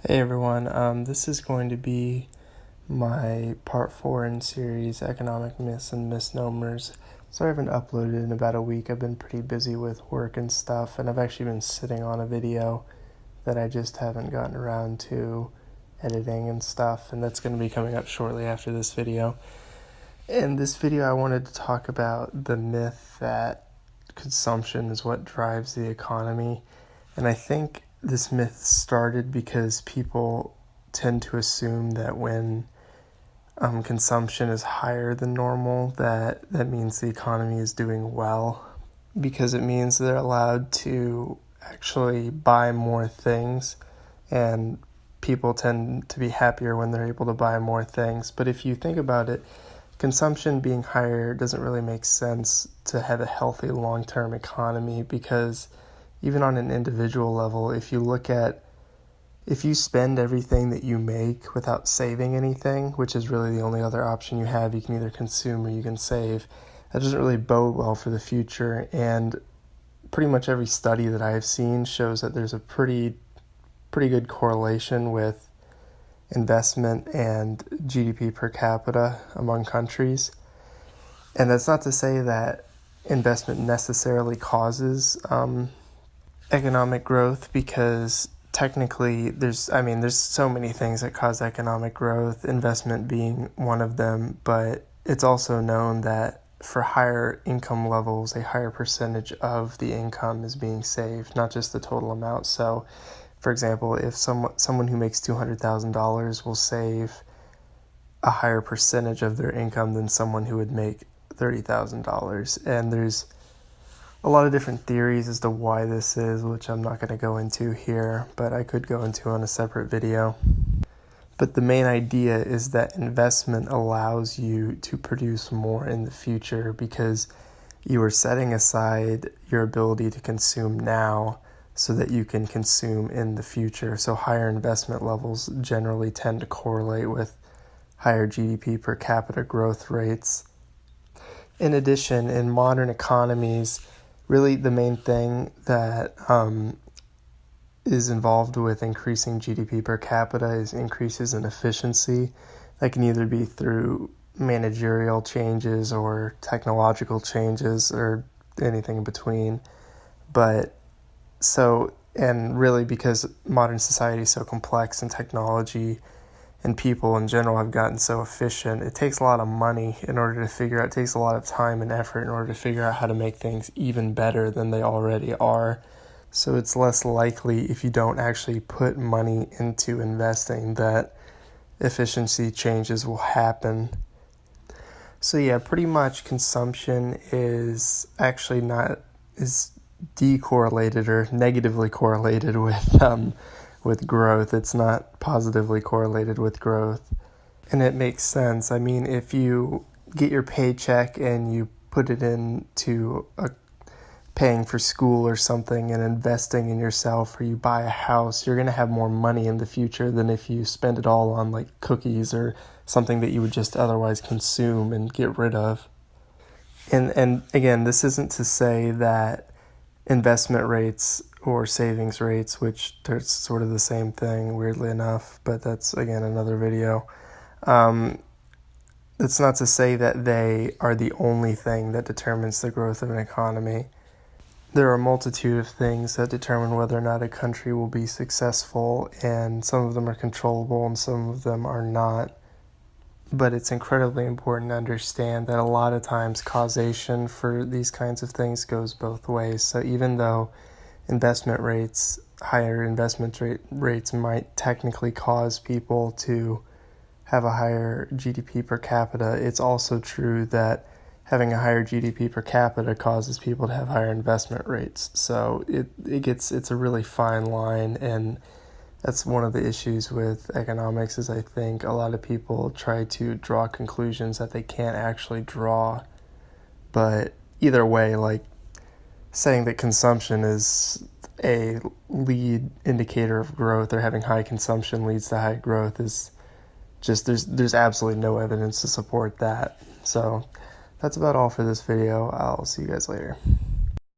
Hey everyone, this is going to be my part 4 in series, Economic Myths and Misnomers. So I haven't uploaded in about a week. I've been pretty busy with work and stuff, and I've actually been sitting on a video that I just haven't gotten around to editing and stuff, and that's going to be coming up shortly after this video. In this video, I wanted to talk about the myth that consumption is what drives the economy, and I think this myth started because people tend to assume that when consumption is higher than normal, that means the economy is doing well, because it means they're allowed to actually buy more things, and people tend to be happier when they're able to buy more things. But if you think about it, consumption being higher doesn't really make sense to have a healthy long-term economy, because even on an individual level, if you spend everything that you make without saving anything, which is really the only other option you have, you can either consume or you can save, that doesn't really bode well for the future. And pretty much every study that I have seen shows that there's a pretty good correlation with investment and GDP per capita among countries. And that's not to say that investment necessarily causes economic growth, because technically there's so many things that cause economic growth, investment being one of them, but it's also known that for higher income levels, a higher percentage of the income is being saved, not just the total amount. So, for example, if someone who makes $200,000 will save a higher percentage of their income than someone who would make $30,000. And there's a lot of different theories as to why this is, which I'm not going to go into here, but I could go into on a separate video. But the main idea is that investment allows you to produce more in the future, because you are setting aside your ability to consume now so that you can consume in the future. So higher investment levels generally tend to correlate with higher GDP per capita growth rates. In addition, in modern economies, really the main thing that is involved with increasing GDP per capita is increases in efficiency. That can either be through managerial changes or technological changes or anything in between. And really, because modern society is so complex and technology and people in general have gotten so efficient, it takes a lot of money in order to figure out, it takes a lot of time and effort in order to figure out how to make things even better than they already are. So it's less likely, if you don't actually put money into investing, that efficiency changes will happen. So yeah, pretty much consumption is actually is decorrelated or negatively correlated with growth. It's not positively correlated with growth. And it makes sense. I mean, if you get your paycheck and you put it into paying for school or something and investing in yourself, or you buy a house, you're going to have more money in the future than if you spend it all on like cookies or something that you would just otherwise consume and get rid of. And again, this isn't to say that investment rates or savings rates, which they're sort of the same thing, weirdly enough, but that's, again, another video. That's not to say that they are the only thing that determines the growth of an economy. There are a multitude of things that determine whether or not a country will be successful, and some of them are controllable and some of them are not. But it's incredibly important to understand that a lot of times causation for these kinds of things goes both ways. So even though higher investment rates might technically cause people to have a higher GDP per capita, it's also true that having a higher GDP per capita causes people to have higher investment rates. So it's a really fine line, and that's one of the issues with economics, is I think a lot of people try to draw conclusions that they can't actually draw. But either way, like saying that consumption is a lead indicator of growth, or having high consumption leads to high growth, is just, there's absolutely no evidence to support that. So that's about all for this video. I'll see you guys later.